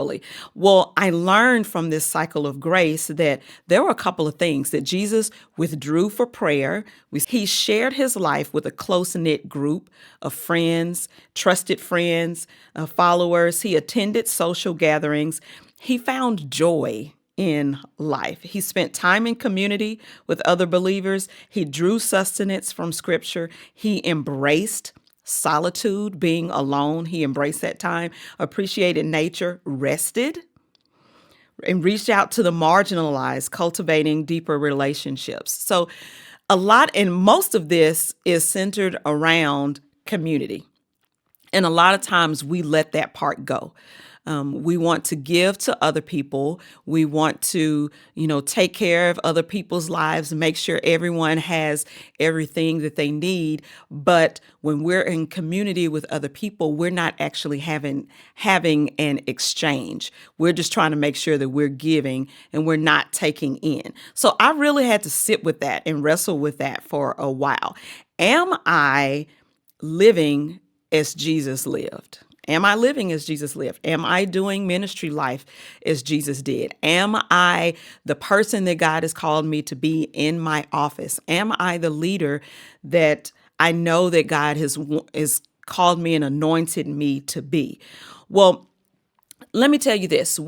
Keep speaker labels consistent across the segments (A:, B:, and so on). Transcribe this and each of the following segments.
A: successfully. Well, I learned from this cycle of grace that there were a couple of things that Jesus withdrew for prayer. He shared his life with a close-knit group of friends, trusted friends, followers. He attended social gatherings. He found joy in life. He spent time in community with other believers. He drew sustenance from scripture. He embraced solitude, being alone. He embraced that time, appreciated nature, rested, and reached out to the marginalized, cultivating deeper relationships. So a lot, and most of this is centered around community. And a lot of times we let that part go. We want to give to other people. We want to, take care of other people's lives, make sure everyone has everything that they need. But when we're in community with other people, we're not actually having an exchange. We're just trying to make sure that we're giving and we're not taking in. So I really had to sit with that and wrestle with that for a while. Am I living as Jesus lived? Am I living as Jesus lived? Am I doing ministry life as Jesus did? Am I the person that God has called me to be in my office? Am I the leader that I know that God has called me and anointed me to be? Well, let me tell you this.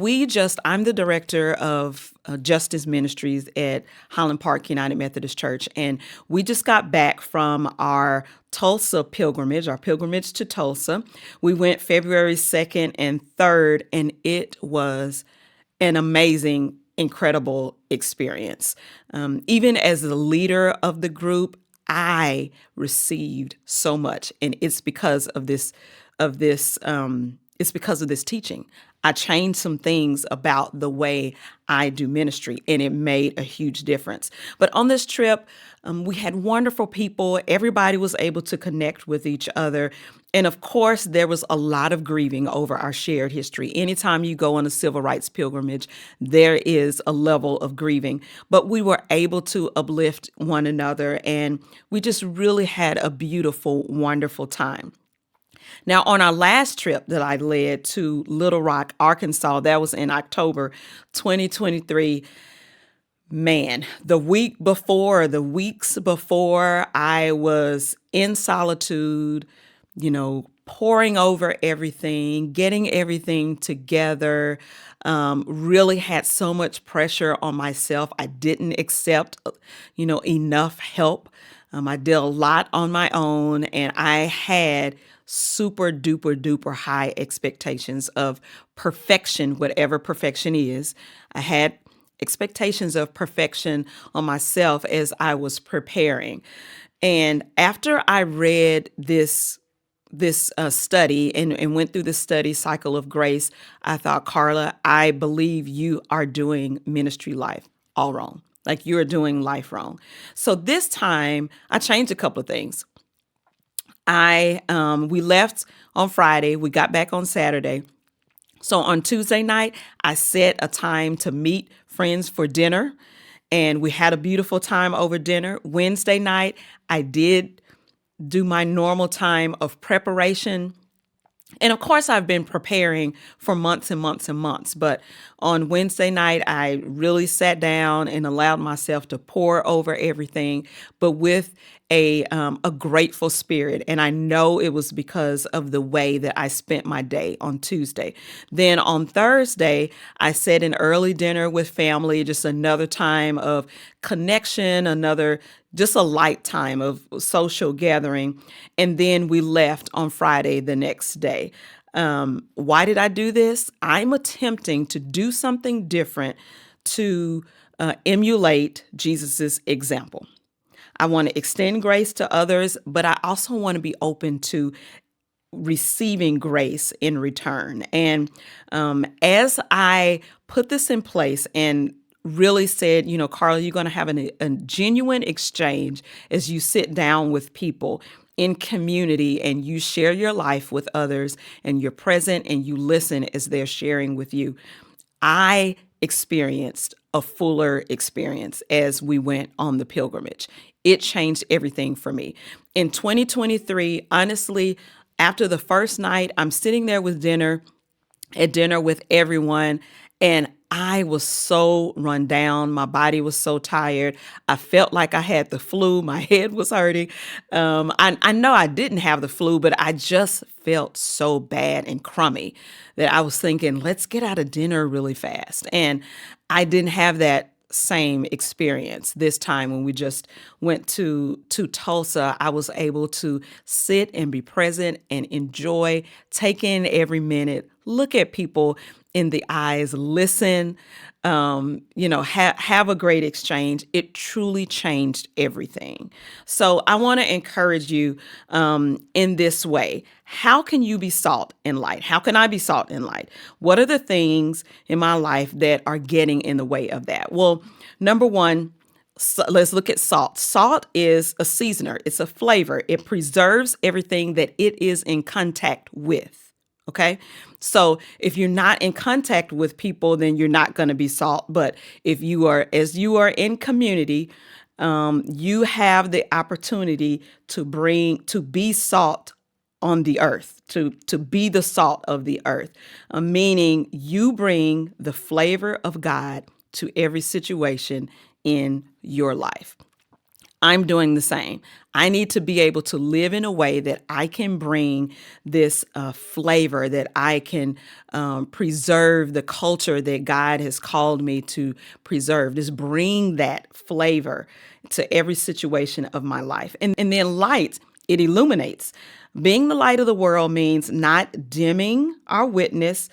A: I'm the director of Justice Ministries at Highland Park United Methodist Church, and we just got back from our Tulsa pilgrimage, our pilgrimage to Tulsa. We went February 2nd and 3rd, and it was an amazing, incredible experience. Even as the leader of the group, I received so much, and it's because of this teaching. I changed some things about the way I do ministry, and it made a huge difference. But on this trip, we had wonderful people. Everybody was able to connect with each other. And of course, there was a lot of grieving over our shared history. Anytime you go on a civil rights pilgrimage, there is a level of grieving. But we were able to uplift one another, and we just really had a beautiful, wonderful time. Now, on our last trip that I led to Little Rock, Arkansas, that was in October 2023, man, the weeks before, I was in solitude, pouring over everything, getting everything together, really had so much pressure on myself. I didn't accept, enough help. I did a lot on my own, and I had super duper duper high expectations of perfection, whatever perfection is. I had expectations of perfection on myself as I was preparing. And after I read this study and went through the study cycle of grace, I thought, Karla, I believe you are doing ministry life all wrong. Like you're doing life wrong. So this time I changed a couple of things. We left on Friday. We got back on Saturday. So on Tuesday night, I set a time to meet friends for dinner, and we had a beautiful time over dinner. Wednesday night, I did do my normal time of preparation. And of course, I've been preparing for months and months and months. But on Wednesday night, I really sat down and allowed myself to pour over everything, but with a grateful spirit. And I know it was because of the way that I spent my day on Tuesday. Then on Thursday, I set an early dinner with family, just another time of connection, just a light time of social gathering. And then we left on Friday the next day. Why did I do this? I'm attempting to do something different to emulate Jesus's example. I want to extend grace to others, but I also want to be open to receiving grace in return. And as I put this in place and really said, Karla, you're going to have a genuine exchange as you sit down with people in community and you share your life with others and you're present and you listen as they're sharing with you. I experienced a fuller experience as we went on the pilgrimage. It changed everything for me. In 2023, honestly, after the first night, I'm sitting there with dinner at dinner with everyone, and I was so run down. My body was so tired. I felt like I had the flu. My head was hurting. I know I didn't have the flu, but I just felt so bad and crummy that I was thinking, let's get out of dinner really fast. And I didn't have that same experience this time when we just went to Tulsa. I was able to sit and be present and enjoy, take in every minute, look at people in the eyes, listen, have a great exchange. It truly changed everything. So I want to encourage you in this way. How can you be salt and light? How can I be salt and light? What are the things in my life that are getting in the way of that? Well, number one, so let's look at salt. Salt is a seasoner. It's a flavor. It preserves everything that it is in contact with. Okay. So if you're not in contact with people, then you're not going to be salt. But as you are in community, you have the opportunity to be salt on the earth, to be the salt of the earth, meaning you bring the flavor of God to every situation in your life. I'm doing the same. I need to be able to live in a way that I can bring this flavor, that I can preserve the culture that God has called me to preserve. Just bring that flavor to every situation of my life. And then light, it illuminates. Being the light of the world means not dimming our witness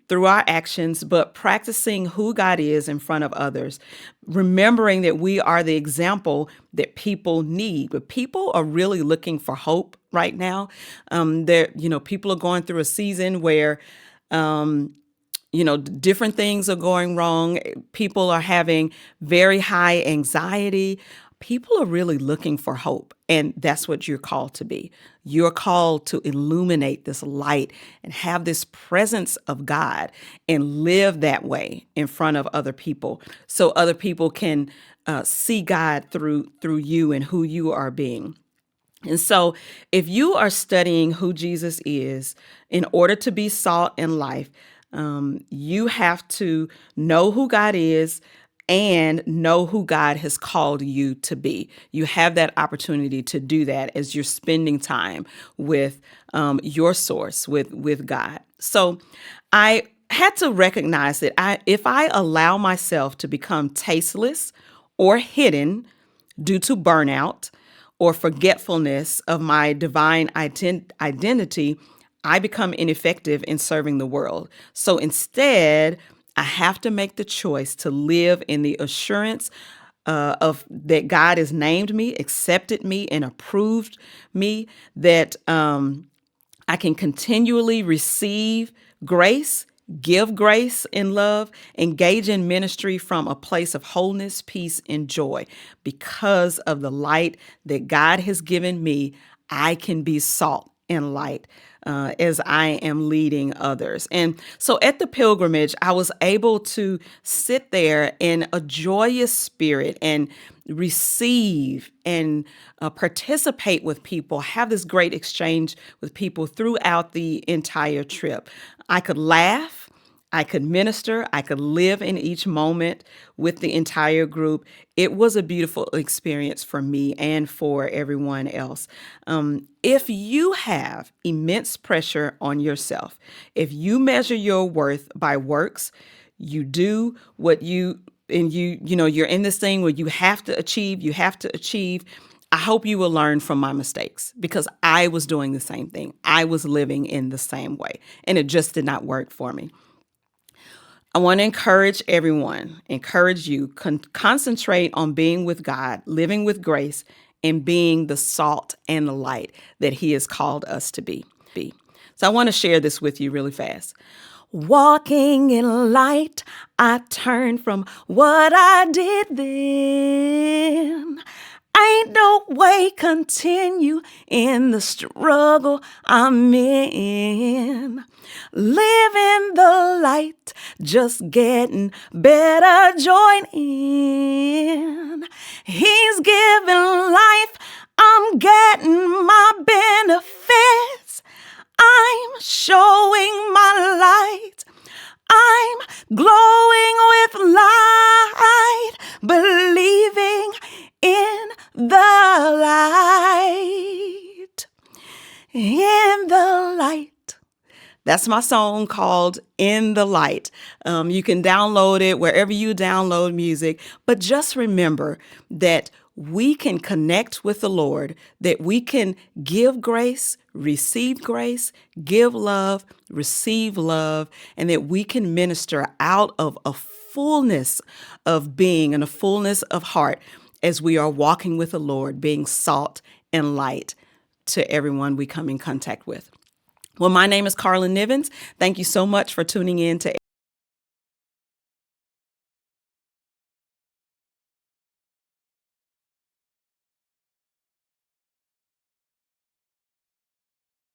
A: through our actions, but practicing who God is in front of others, remembering that we are the example that people need. But people are really looking for hope right now. People are going through a season where different things are going wrong. People are having very high anxiety. People are really looking for hope. And that's what you're called to be. You're called to illuminate this light and have this presence of God and live that way in front of other people so other people can see God through you and who you are being. And so if you are studying who Jesus is in order to be salt and life, you have to know who God is and know who God has called you to be. You have that opportunity to do that as you're spending time with your source, with God. So I had to recognize that if I allow myself to become tasteless or hidden due to burnout or forgetfulness of my divine identity, I become ineffective in serving the world. So instead, I have to make the choice to live in the assurance of that God has named me, accepted me, and approved me, that I can continually receive grace, give grace and love, engage in ministry from a place of wholeness, peace, and joy. Because of the light that God has given me, I can be salt and light as I am leading others. And so at the pilgrimage, I was able to sit there in a joyous spirit and receive and participate with people, have this great exchange with people throughout the entire trip. I could laugh. I could minister. I could live in each moment with the entire group. It was a beautiful experience for me and for everyone else. If you have immense pressure on yourself, if you measure your worth by works, you do what you're in this thing where you have to achieve. I hope you will learn from my mistakes, because I was doing the same thing. I was living in the same way, and it just did not work for me. I want to encourage you, concentrate on being with God, living with grace, and being the salt and the light that He has called us to be. So I want to share this with you really fast. Walking in light, I turned from what I did then. Ain't no way continue in the struggle I'm in. Living the light, just getting better, join in. He's giving life, I'm getting my benefits. I'm showing my light. I'm glowing with light, believing in the light, in the light. That's my song called In the Light. You can download it wherever you download music, but just remember that we can connect with the Lord, that we can give grace, give love, receive love, and that we can minister out of a fullness of being and a fullness of heart as we are walking with the Lord, being salt and light to everyone we come in contact with. Well, my name is Karla Nivens. Thank you so much for tuning in to